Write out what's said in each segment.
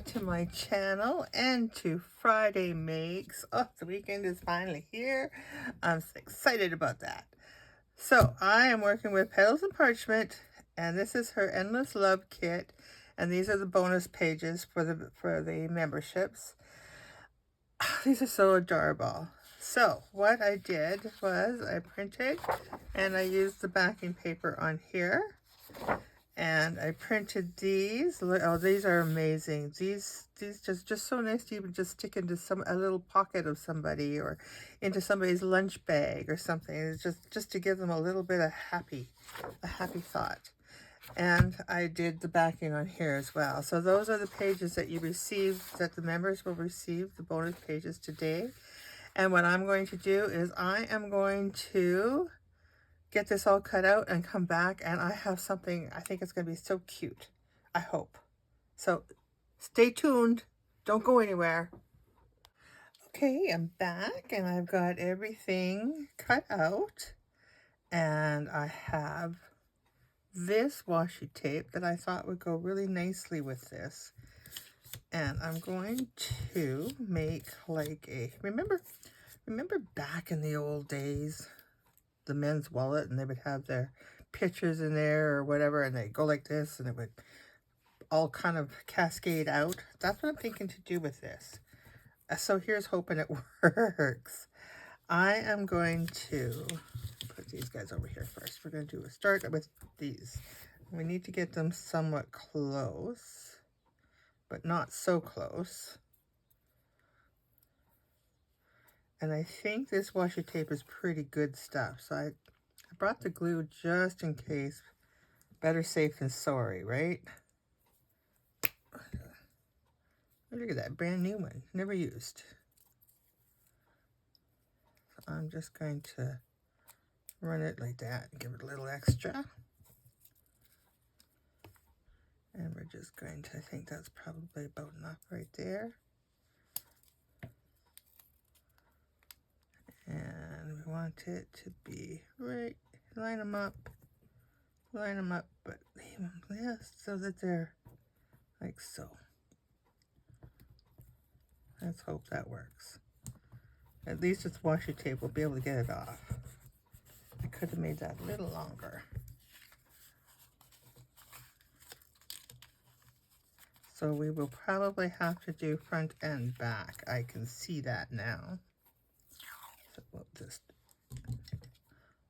to my channel and to Friday Makes. Oh, the weekend is finally here. I'm so excited about that. So I am working with Petals and Parchment, and this is her Endless Love Kit, and these are the bonus pages for the memberships. These are so adorable. So what I did was I printed and I used the backing paper on here. And I printed these. Oh, these are amazing. These just so nice to even just stick into a little pocket of somebody or into somebody's lunch bag or something. It's just to give them a little bit of a happy thought. And I did the backing on here as well. So those are the pages that you receive, that the members will receive, the bonus pages today. And what I'm going to do is I am going to get this all cut out and come back, and I have something. I think it's going to be so cute. I hope. So stay tuned. Don't go anywhere. Okay, I'm back and I've got everything cut out, and I have this washi tape that I thought would go really nicely with this. And I'm going to make like a, remember back in the old days, the men's wallet, and they would have their pictures in there or whatever, and they go like this and it would all kind of cascade out. That's what I'm thinking to do with this. So here's hoping it works. I am going to put these guys over here first. We're going to start with these. We need to get them somewhat close, but not so close. And I think this washi tape is pretty good stuff. So I brought the glue just in case. Better safe than sorry, right? Look at that, brand new one, never used. So I'm just going to run it like that and give it a little extra. And we're just going to, I think that's probably about enough right there. And we want it to be right, line them up, but leave them just so that they're like so. Let's hope that works. At least with washi tape, we'll be able to get it off. I could have made that a little longer. So we will probably have to do front and back. I can see that now. So we'll just,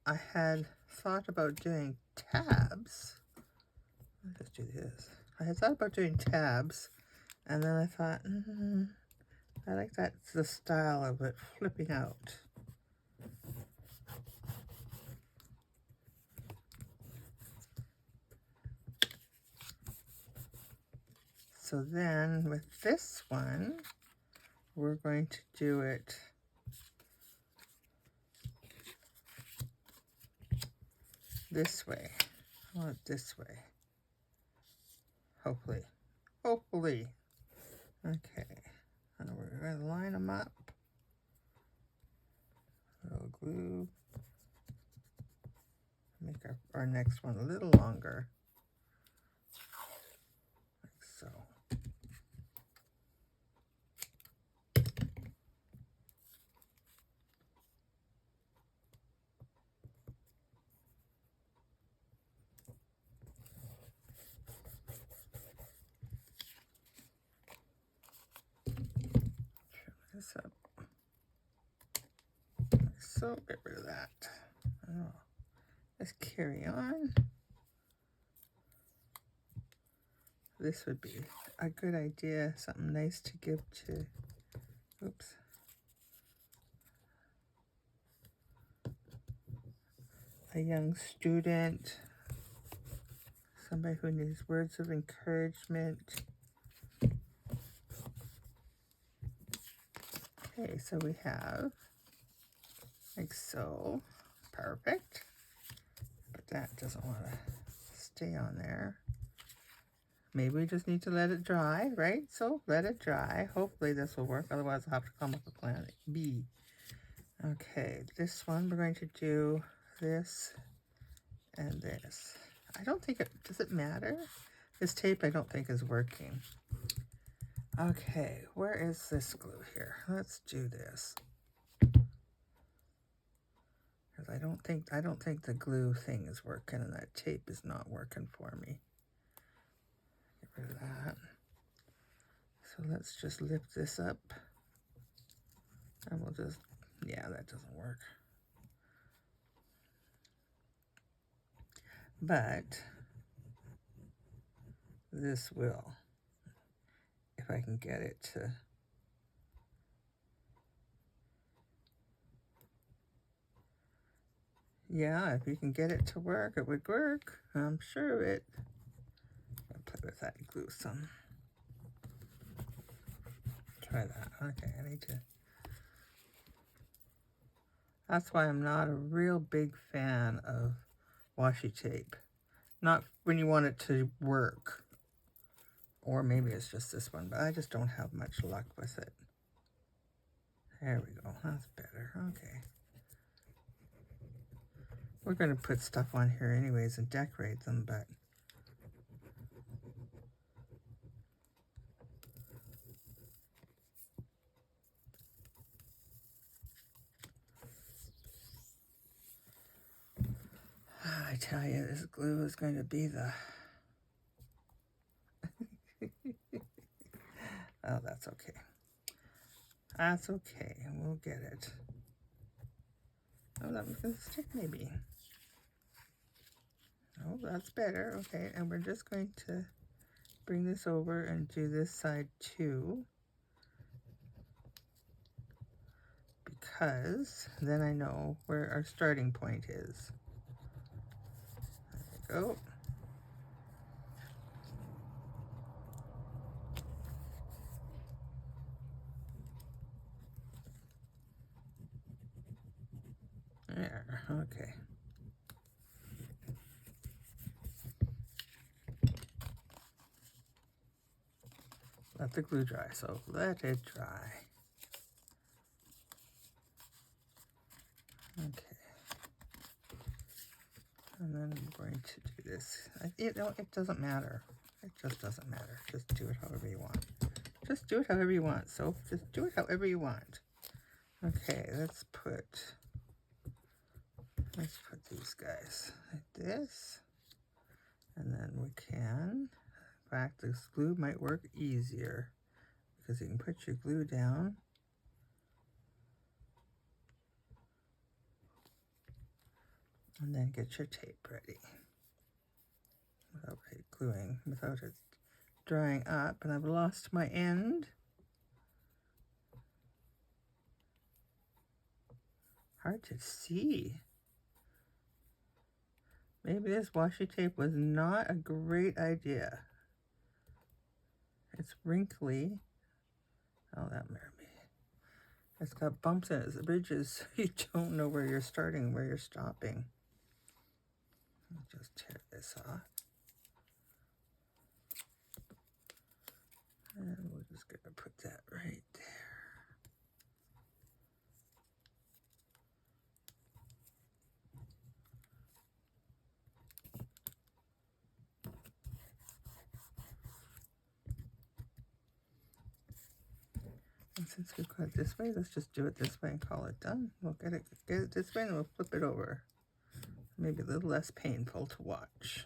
I had thought about doing tabs. Let's just do this. I had thought about doing tabs, and then I thought, I like that, the style of it flipping out. So then with this one, we're going to do it this way. I want it this way. Hopefully. Okay. And we're going to line them up. A little glue. Make our next one a little longer. Like so. This up. So get rid of that. Oh, let's carry on. This would be a good idea, something nice to give to, oops, a young student, somebody who needs words of encouragement. Okay, so we have like so. Perfect. But that doesn't want to stay on there. Maybe we just need to let it dry, right? So let it dry. Hopefully this will work. Otherwise I'll have to come up with plan B. Okay, this one we're going to do this and this. I don't think it, does it matter? This tape I don't think is working. Okay, where is this glue here? Let's do this. Because I don't think the glue thing is working, and that tape is not working for me. Get rid of that. So let's just lift this up. And we'll just, yeah, that doesn't work. But this will, if I can get it to, yeah, if you can get it to work, it would work. I'm sure of it. I'll play with that glue some. Try that. Okay, I need to. That's why I'm not a real big fan of washi tape. Not when you want it to work. Or maybe it's just this one, but I just don't have much luck with it. There we go. That's better. Okay. We're going to put stuff on here anyways and decorate them, but I tell you, this glue is going to be the... Oh, that's okay. That's okay. We'll get it. Oh, that was going to stick maybe. Oh, that's better. Okay, and we're just going to bring this over and do this side too. Because then I know where our starting point is. There we go. There, okay. Let the glue dry, so let it dry. Okay. And then I'm going to do this. It doesn't matter. It just doesn't matter. Just do it however you want. Just do it however you want. So just do it however you want. Okay, let's put these guys like this. And then we can, in fact, this glue might work easier because you can put your glue down. And then get your tape ready. Without it gluing, without it drying up. And I've lost my end. Hard to see. Maybe this washi tape was not a great idea. It's wrinkly. Oh, that might be. It's got bumps in its ridges. You don't know where you're starting, where you're stopping. I'll just tear this off. And we're just going to put that right there. And since we've got it this way, let's just do it this way and call it done. We'll get it this way and we'll flip it over. Maybe a little less painful to watch.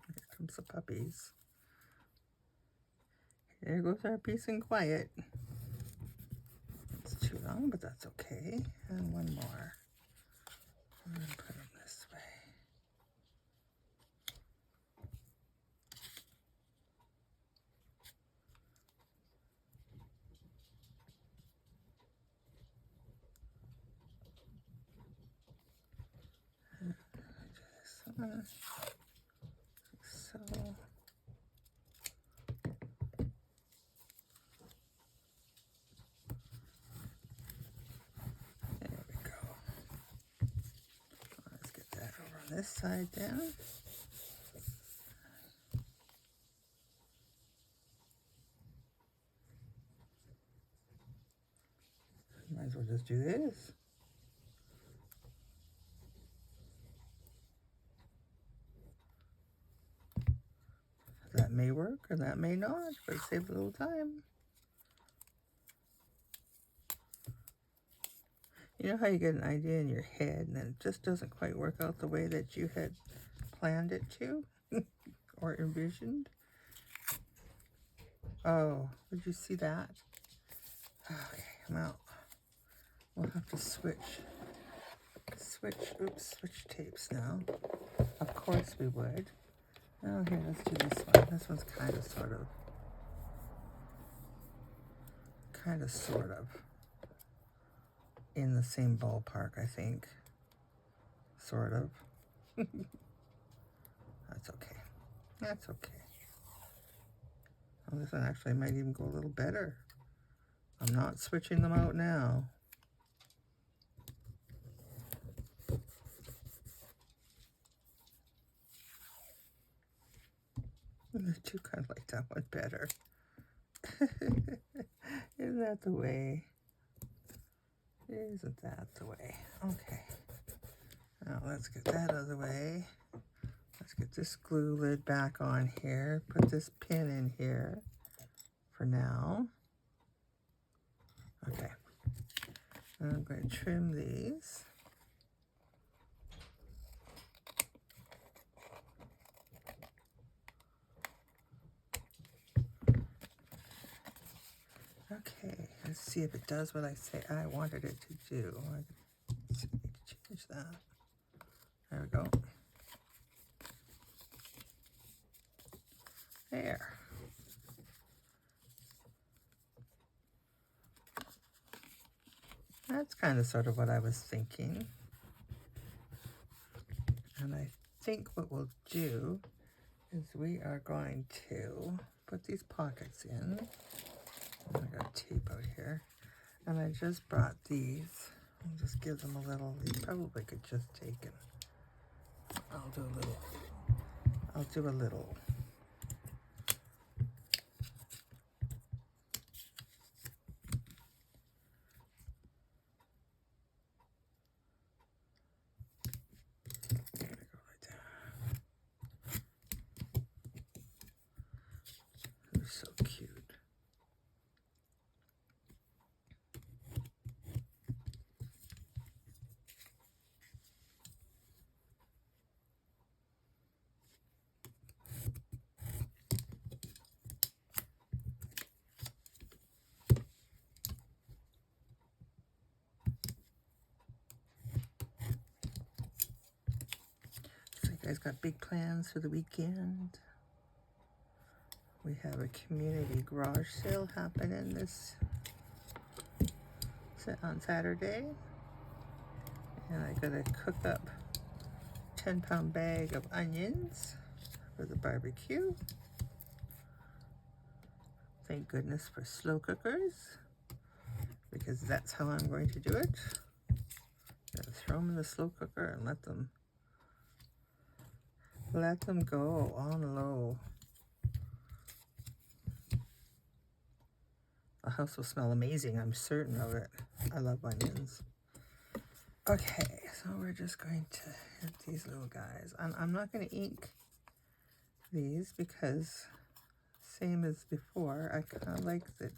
Here comes the puppies. There goes our peace and quiet. It's too long, but that's okay. And one more. I'm going to put them this way. And do this one. So. There we go. Let's get that over on this side then. as well just do this. That may work or that may not, but save a little time. You know how you get an idea in your head and then it just doesn't quite work out the way that you had planned it to or envisioned? Oh, did you see that? Okay, well, we'll have to switch tapes now. Of course we would. Oh, here, let's do this one. This one's kind of, sort of in the same ballpark, I think. Sort of. That's okay. That's okay. Oh, this one actually might even go a little better. I'm not switching them out now. I do kind of like that one better. Isn't that the way? Isn't that the way? Okay. Now let's get that out of the way. Let's get this glue lid back on here. Put this pin in here for now. Okay. And I'm going to trim these. Okay, let's see if it does what I say I wanted it to do. I need to change that. There we go. There. That's kind of sort of what I was thinking. And I think what we'll do is we are going to put these pockets in. I got tape out here. And I just brought these. I'll just give them a little. You probably could just take them. I'll do a little. There we go, right there. They're so cute. So you guys got big plans for the weekend? We have a community garage sale happening on Saturday. And I gotta cook up a 10-pound bag of onions for the barbecue. Thank goodness for slow cookers, because that's how I'm going to do it. Gotta throw them in the slow cooker and let them go on low. The house will smell amazing, I'm certain of it. I love onions. Okay, so we're just going to hit these little guys. I'm not going to ink these because, same as before, I kind of like that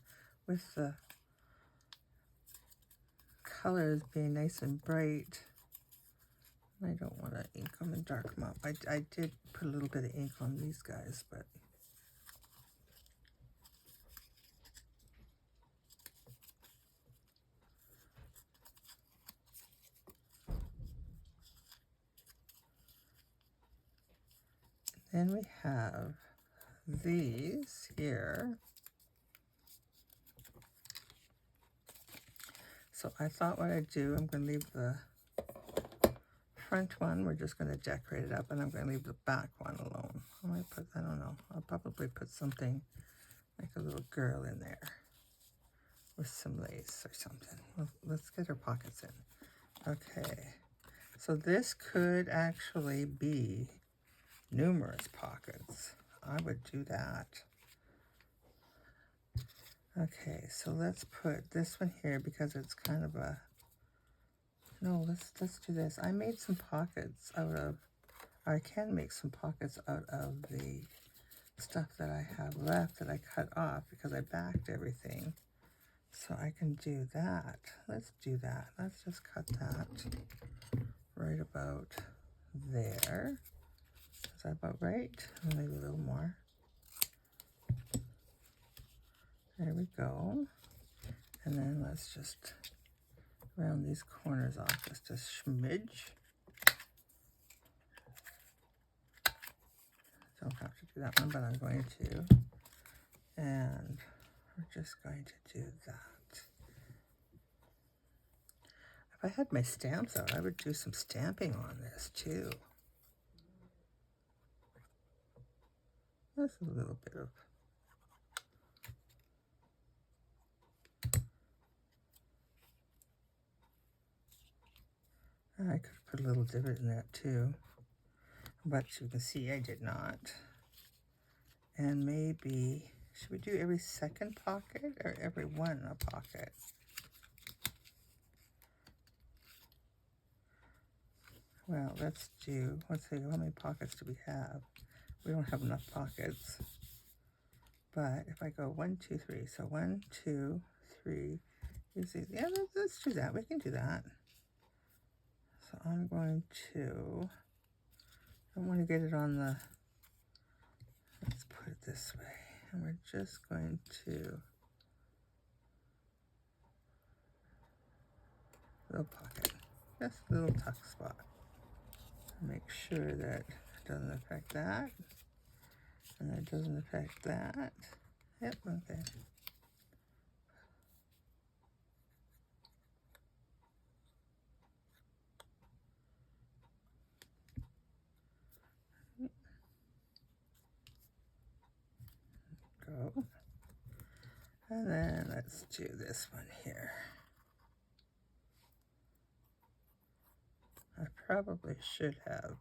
with the colors being nice and bright. I don't want to ink them and darken them up. I did put a little bit of ink on these guys, but then we have these here. So I thought what I'd do, I'm going to leave the front one, we're just going to decorate it up, and I'm going to leave the back one alone. I might put, I don't know, I'll probably put something like a little girl in there with some lace or something. Well, let's get her pockets in. Okay, so this could actually be numerous pockets. I would do that. Okay, so let's put this one here because it's kind of a, no, let's do this. I made some pockets out of, I can make some pockets out of the stuff that I have left that I cut off because I backed everything. So I can do that. Let's do that. Let's just cut that right about there. Is that about right? Maybe a little more. There we go. And then let's just round these corners off just a smidge. Don't have to do that one, but I'm going to. And we're just going to do that. If I had my stamps out, I would do some stamping on this too. That's a little bit of, I could put a little divot in that too, but you can see I did not. And maybe, should we do every second pocket or every one a pocket? Well, let's see, how many pockets do we have? We don't have enough pockets. But if I go 1, 2, 3, so 1, 2, 3, yeah, let's do that. We can do that. So I'm going to, I don't want to get it on the, let's put it this way. And we're just going to, little pocket, just a little tuck spot. Make sure that it doesn't affect that. And that doesn't affect that. Yep, okay. Go. And then let's do this one here. I probably should have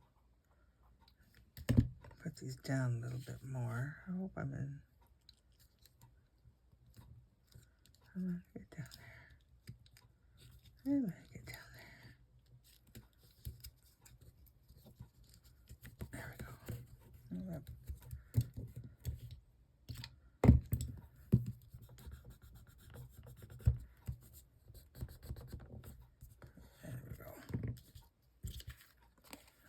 put these down a little bit more. I hope I'm gonna get down there. I'm gonna get down there. There we go. Yep. There we go.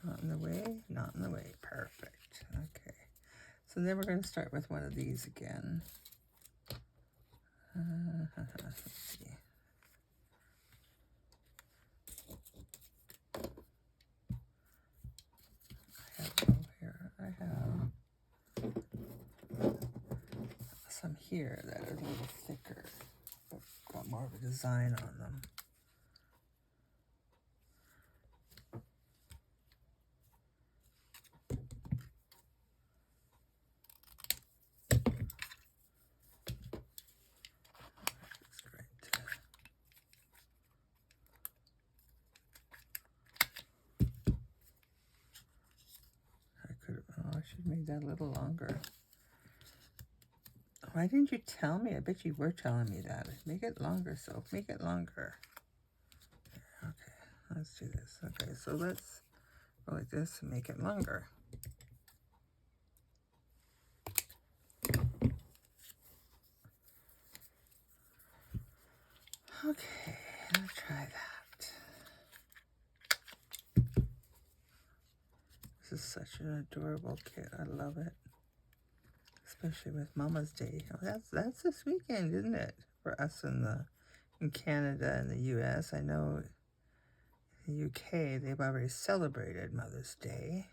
Not in the way, not in the way. Perfect. Okay. So then we're going to start with one of these again. Let's see. I have some here that are a little thicker, but got more of a design on them. I should have made that a little longer. Why didn't you tell me? I bet you were telling me that. Make it longer, so make it longer. Okay, let's do this. Okay, so let's go like this and make it longer. Okay, let's try that. This is such an adorable kit. I love it. Especially with Mama's Day. Oh, that's this weekend, isn't it? For us in Canada and the US. I know in the UK they've already celebrated Mother's Day.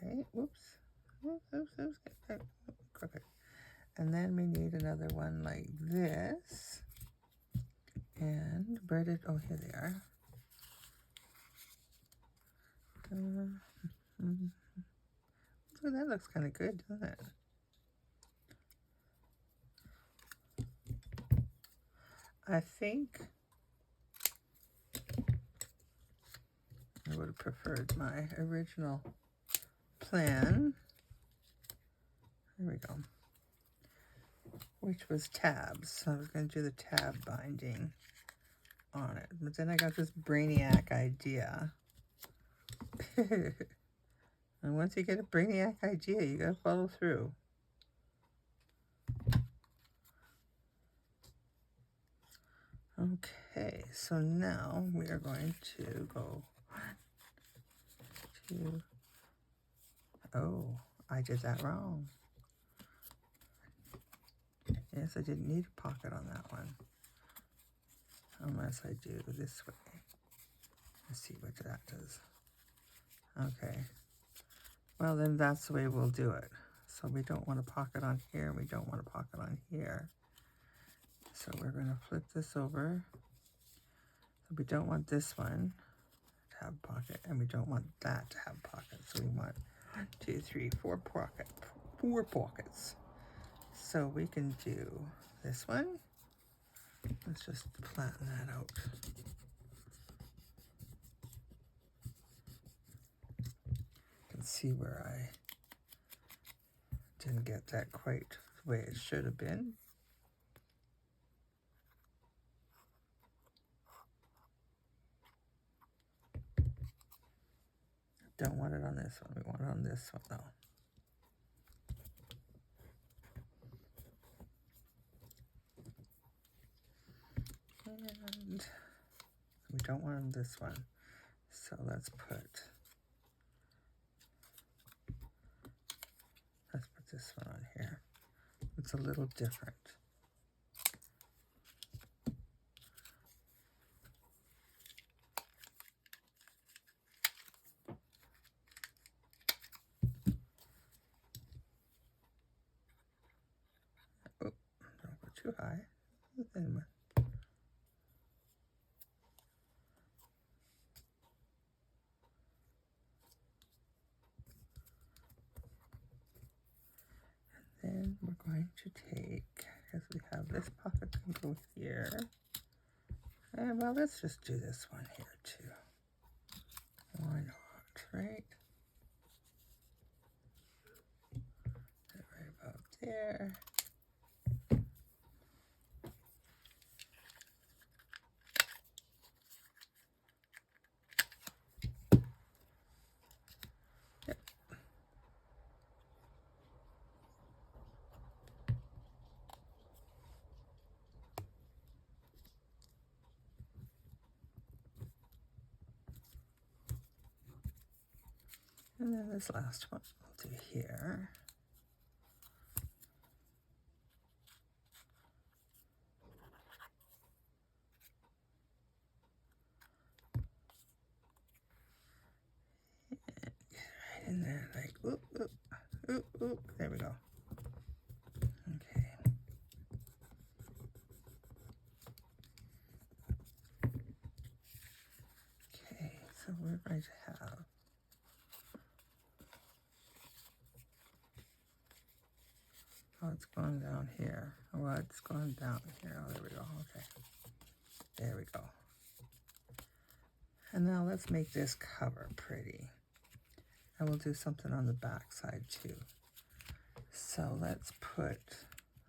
Okay, oops. Oops. Crooked. And then we need another one like this. And breaded, oh, here they are. So that looks kind of good, doesn't it? I think have preferred my original plan. There we go. Which was tabs. So I was going to do the tab binding on it. But then I got this brainiac idea. And once you get a brainiac idea, you got to follow through. Okay, so now we are going to go to, oh, I did that wrong. Yes, I didn't need a pocket on that one. Unless I do this way. Let's see what that does. Okay. Well, then that's the way we'll do it. So we don't want a pocket on here, and we don't want a pocket on here. So we're going to flip this over. So we don't want this one to have a pocket, and we don't want that to have a pocket. So we want 1, 2, 3, 4 pockets. So we can do this one. Let's just flatten that out. You can see where I didn't get that quite the way it should have been. Don't want it on this one. We want it on this one though. And we don't want this one. So let's put this one on here. It's a little different. Oh, don't go too high. Anyway. Then we're going to take, as we have this pocket can go here. And well, let's just do this one here too. Why not, right? Right about there. Yep. And then this last one we'll do here. And then like, oop, oop, oop, oop, there we go. Okay. Okay, so we're going to have it's going down here. Well, it's going down here. Oh, there we go. Okay. There we go. And now let's make this cover pretty. And we'll do something on the back side too. So let's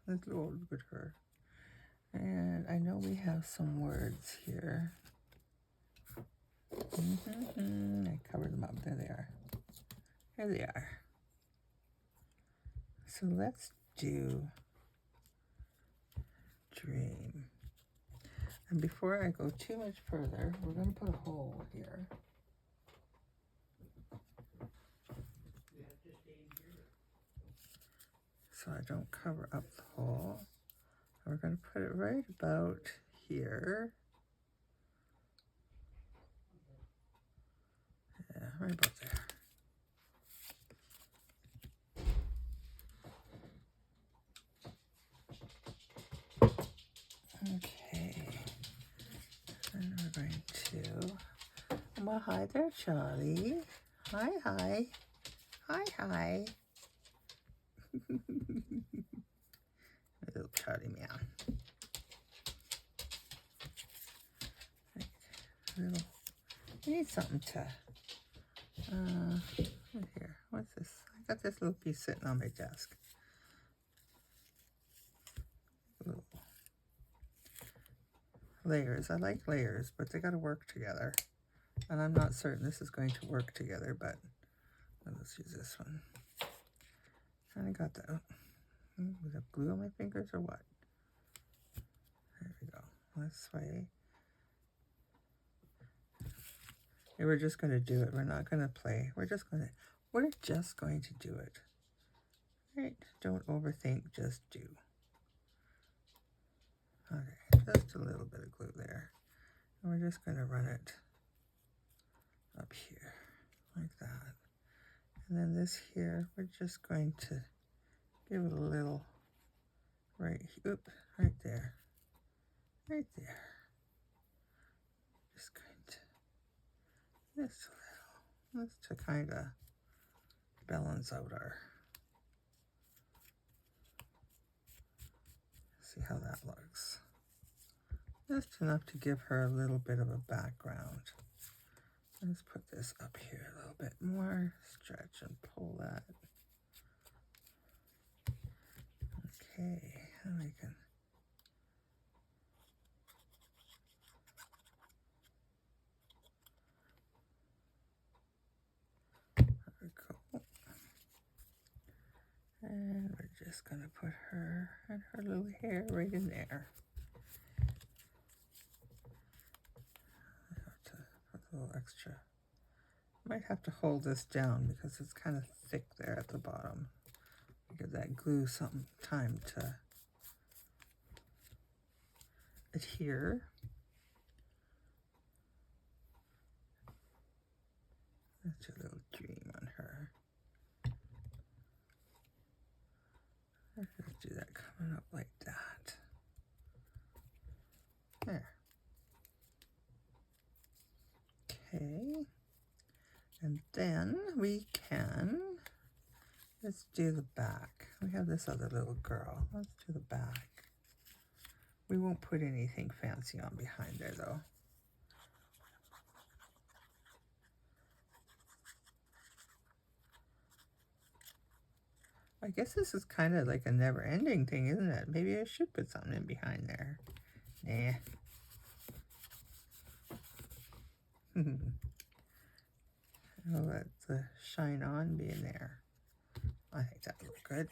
look at her. And I know we have some words here. I covered them up. There they are. There they are. So let's do dream. And before I go too much further, we're going to put a hole here. So I don't cover up the hole. And we're going to put it right about here. Yeah, right about there. Okay. And we're going to, well, hi there, Charlie. Hi, hi. Hi, hi. Little Charlie meow. We need something to Right here. What's this? I got this little piece sitting on my desk. Little layers. I like layers, but they got to work together. And I'm not certain this is going to work together, but let's use this one. And I got that. Was that glue on my fingers or what? There we go. This way. And we're just going to do it. We're not going to play. We're just going to do it. Right? Don't overthink, just do. Okay, just a little bit of glue there. And we're just going to run it up here like that. And then this here, we're just going to give it a little right there. Right there. Just going to just a little, just to kind of balance out our, see how that looks. Just enough to give her a little bit of a background. Let's put this up here a little bit more, stretch and pull that. Okay, and we can go. And we're just going to put her and her little hair right in there. I have to put a little extra. Might have to hold this down because it's kind of thick there at the bottom. Give that glue some time to adhere. That's a little dream on her. Let's just do that coming up like that. There. Okay. And then we can, let's do the back. We have this other little girl. Let's do the back. We won't put anything fancy on behind there though. I guess this is kind of like a never-ending thing, isn't it? Maybe I should put something in behind there. Nah. I'll let the shine on be in there. I think that looks good.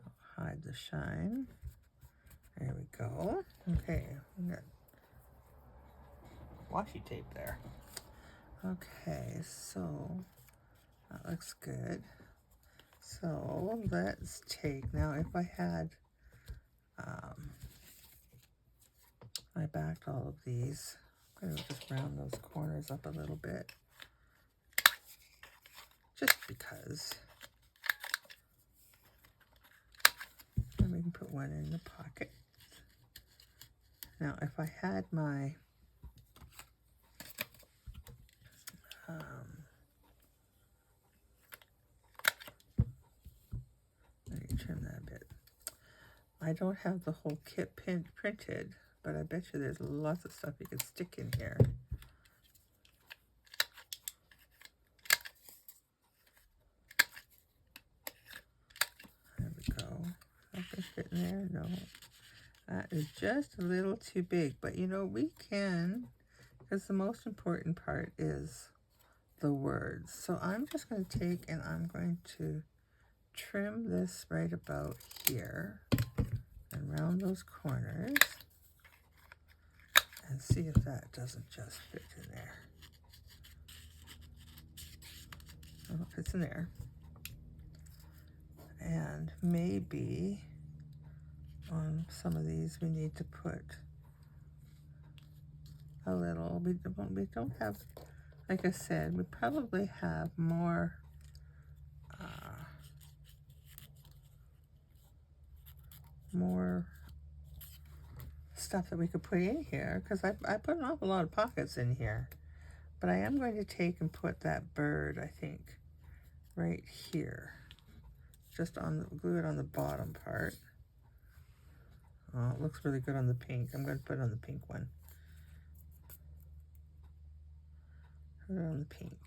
I'll hide the shine. There we go. Okay, we got washi tape there. Okay, so that looks good. So let's take, now if I had, I backed all of these. I'm going to just round those corners up a little bit. Just because. And we can put one in the pocket. Now if I had my, let me trim that a bit. I don't have the whole kit printed, but I bet you there's lots of stuff you could stick in here. There we go. That can fit in there? No. That is just a little too big, but you know, we can, because the most important part is the words. So I'm just going to take and I'm going to trim this right about here and round those corners and see if that doesn't just fit in there. Oh, it fits in there. And maybe on some of these we need to put a little, we don't have, like I said, we probably have more more stuff that we could put in here, because I put an awful lot of pockets in here. But I am going to take and put that bird, I think, right here. Just on the, glue it on the bottom part. Oh, it looks really good on the pink. I'm going to put it on the pink one. put it on the pink.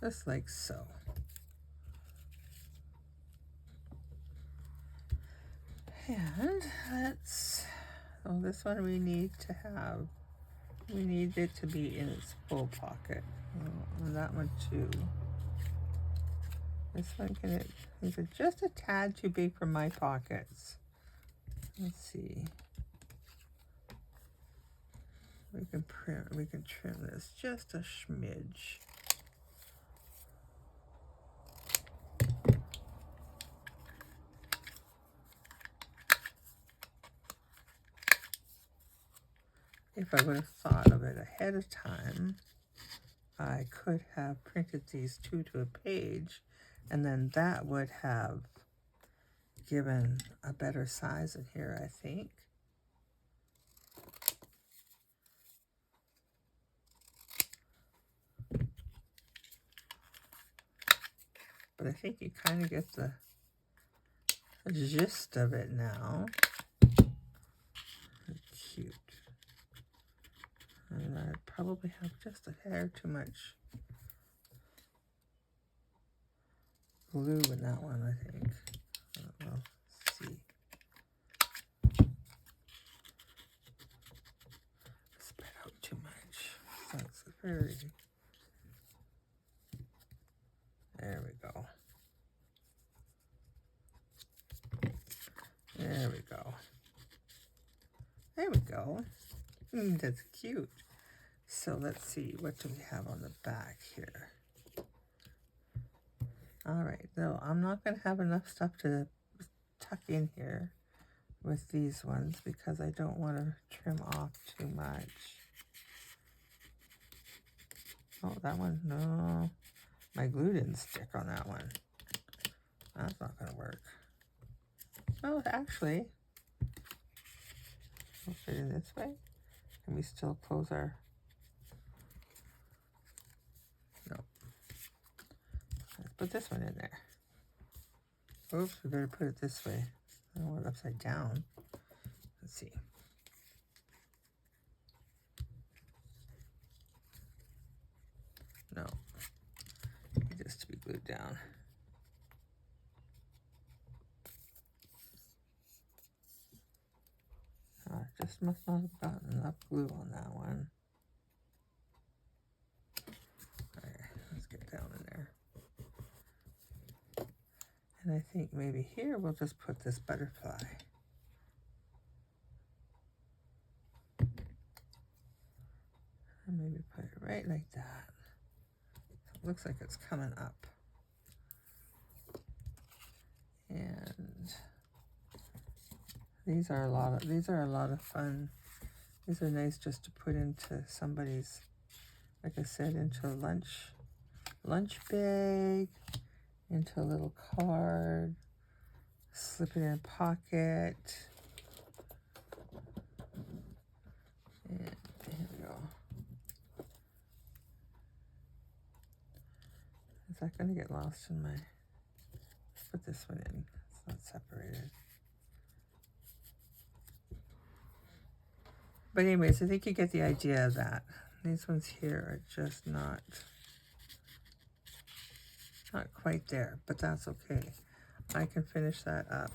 Just like so. And let's, oh, this one we need it to be in its full pocket. Oh, and that one too. This one is it just a tad too big for my pockets? Let's see. We can trim this just a smidge. If I would have thought of it ahead of time, I could have printed these two to a page, and then that would have given a better size in here, I think. But I think you kind of get the gist of it now. Cute. And I probably have just a hair too much glue in that one, I think. We'll see. Spread out too much. That's very... There we go. There we go. There we go. That's cute. So let's see, what do we have on the back here? All right, no, I'm not going to have enough stuff to tuck in here with these ones because I don't want to trim off too much. Oh, that one, no. My glue didn't stick on that one. That's not going to work. Oh, actually, we'll fit in this way. Can we still close our... No. Let's put this one in there. Oops, we better put it this way. I don't want it upside down. Let's see. No. It needs to be glued down. Just must not have gotten enough glue on that one. Alright, let's get down in there. And I think maybe here we'll just put this butterfly. And maybe put it right like that. So it looks like it's coming up. And these are a lot of fun. These are nice just to put into somebody's, like I said, into a lunch bag, into a little card, slip it in a pocket. And here we go. Is that going to get lost in my... Let's put this one in. It's not separated. But anyways, I think you get the idea of that. These ones here are just not quite there, but that's okay. I can finish that up.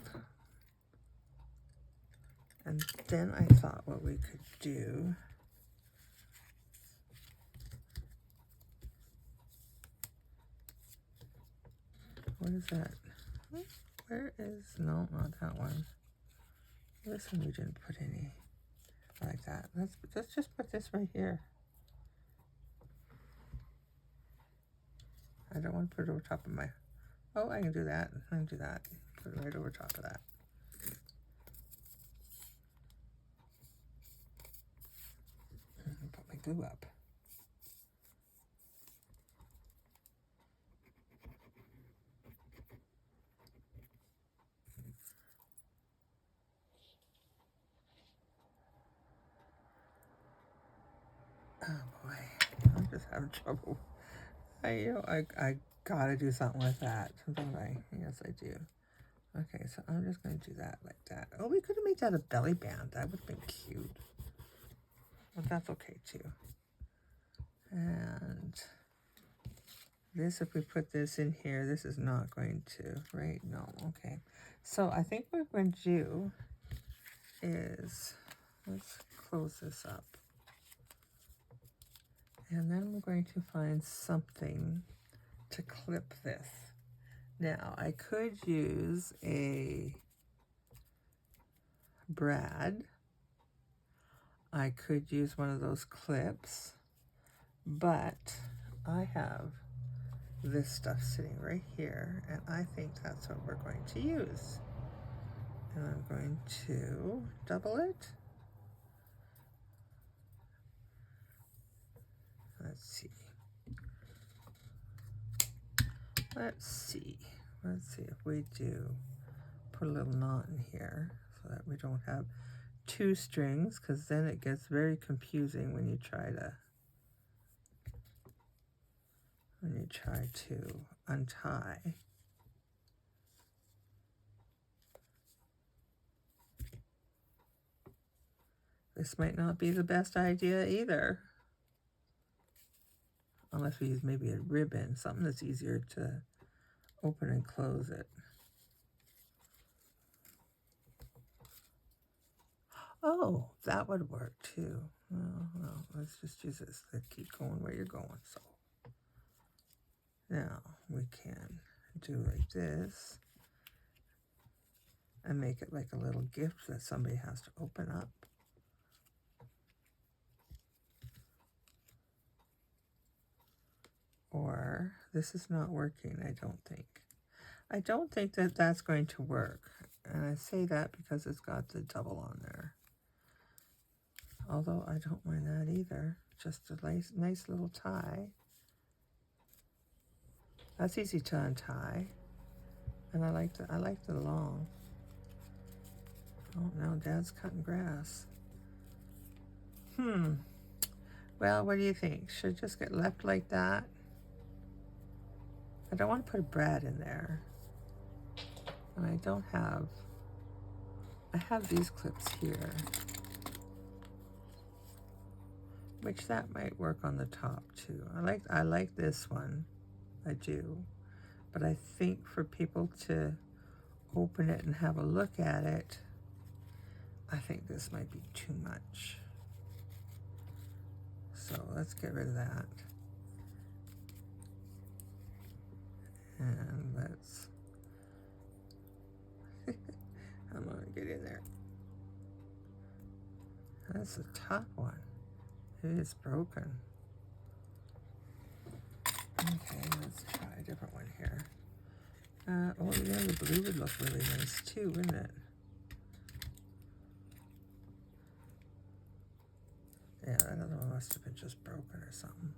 And then I thought what we could do, what is that? Where is, no, not that one. This one we didn't put any like that. Let's just put this right here. I don't want to put it over top of my, oh, I can do that. I can do that. Put it right over top of that. And put my glue up. Oh boy, I'm just having trouble. I gotta do something with that, don't I? Yes, I do. Okay, so I'm just gonna do that like that. Oh, we could have made that a belly band. That would have been cute. but that's okay too. And this, if we put this in here, this is not going to, right? No, okay. So I think what we're going to do is, let's close this up. And then we're going to find something to clip this. Now, I could use a brad. I could use one of those clips, but I have this stuff sitting right here, and I think that's what we're going to use. And I'm going to double it. Let's see. Let's see if we do put a little knot in here so that we don't have two strings, because then it gets very confusing when you try to untie. This might not be the best idea either, unless we use maybe a ribbon, something that's easier to open and close it. Oh, that would work too. Well, let's just use this. Let's keep going where you're going. So now we can do like this and make it like a little gift that somebody has to open up. Or this is not working, I don't think. I don't think that that's going to work. And I say that because it's got the double on there. Although I don't mind that either. Just a nice little tie. That's easy to untie. And I like the long. Oh, now Dad's cutting grass. Well, what do you think? Should it just get left like that? I don't want to put a brad in there. And I don't have, I have these clips here, which that might work on the top too. I like this one, I do. But I think for people to open it and have a look at it, I think this might be too much. So let's get rid of that. And let's, I'm gonna get in there. That's the top one. It is broken. Okay, let's try a different one here. Oh yeah, the blue would look really nice too, wouldn't it? Yeah, that other one must have been just broken or something.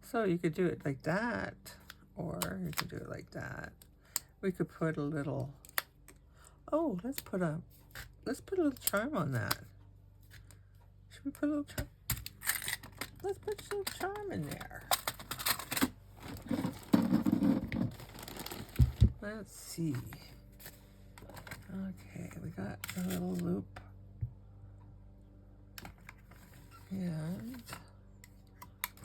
So you could do it like that, or you could do it like that. We could put a little, oh, let's put a little charm on that. Should we put a little charm? Let's put some charm in there. Let's see. Okay, we got a little loop. And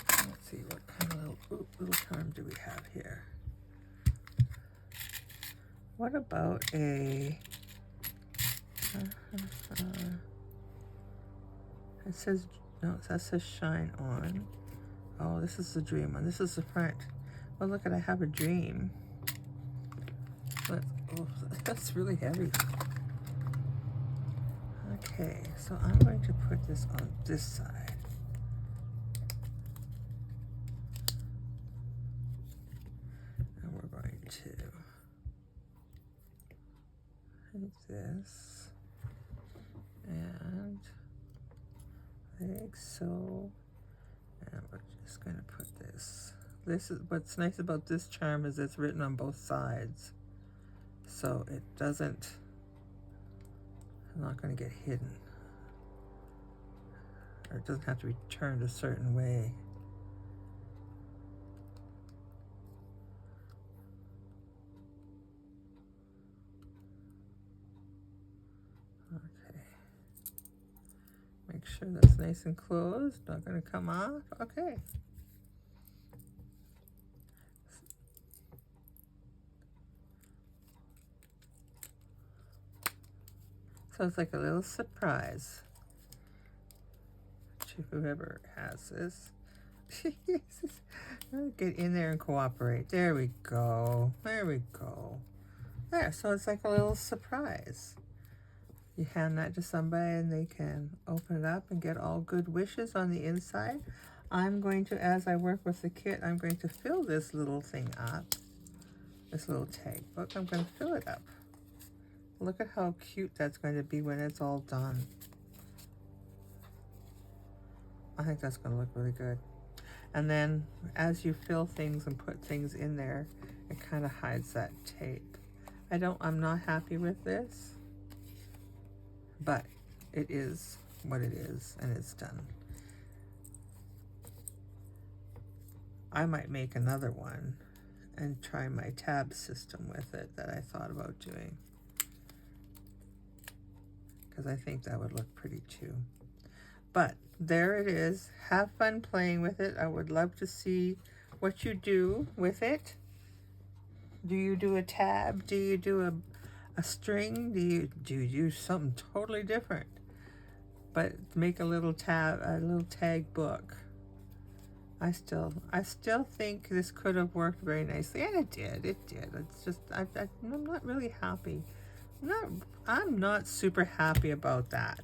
let's see, what kind of little charm do we have here? What about a, it says, no, that says shine on. Oh, this is the dream one. This is the front. Oh, look at, I have a dream. Oh, that's really heavy. Okay, so I'm going to put this on this side. And we're going to take this and like so. And we're just going to put this. This is what's nice about this charm, is it's written on both sides. So it doesn't, it's not going to get hidden. Or it doesn't have to be turned a certain way. Okay. sure that's nice and closed, not going to come off. Okay. So it's like a little surprise to whoever has this. Get in there and cooperate. There we go. There we go. There, so it's like a little surprise. You hand that to somebody and they can open it up and get all good wishes on the inside. I'm going to, as I work with the kit, I'm going to fill this little thing up. This little tag book, I'm going to fill it up. Look at how cute that's going to be when it's all done. I think that's going to look really good. And then as you fill things and put things in there, it kind of hides that tape. I'm not happy with this, but it is what it is, and it's done. I might make another one and try my tab system with it that I thought about doing, because I think that would look pretty too. But there it is. Have fun playing with it. I would love to see what you do with it. Do you do a tab? Do you do a string? Do you do something totally different? But make a little tab, a little tag book. I still think this could have worked very nicely, and it did. It did. It's just I'm not really happy. I'm not super happy about that.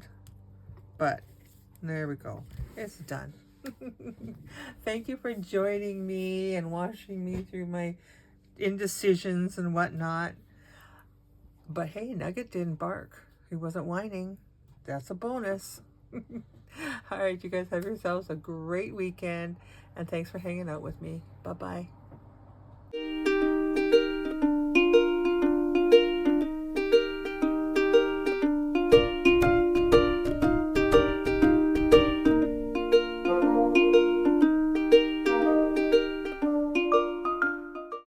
But there we go. It's done. Thank you for joining me and watching me through my indecisions and whatnot. But hey, Nugget didn't bark. He wasn't whining. That's a bonus. All right, you guys have yourselves a great weekend, and thanks for hanging out with me. Bye-bye.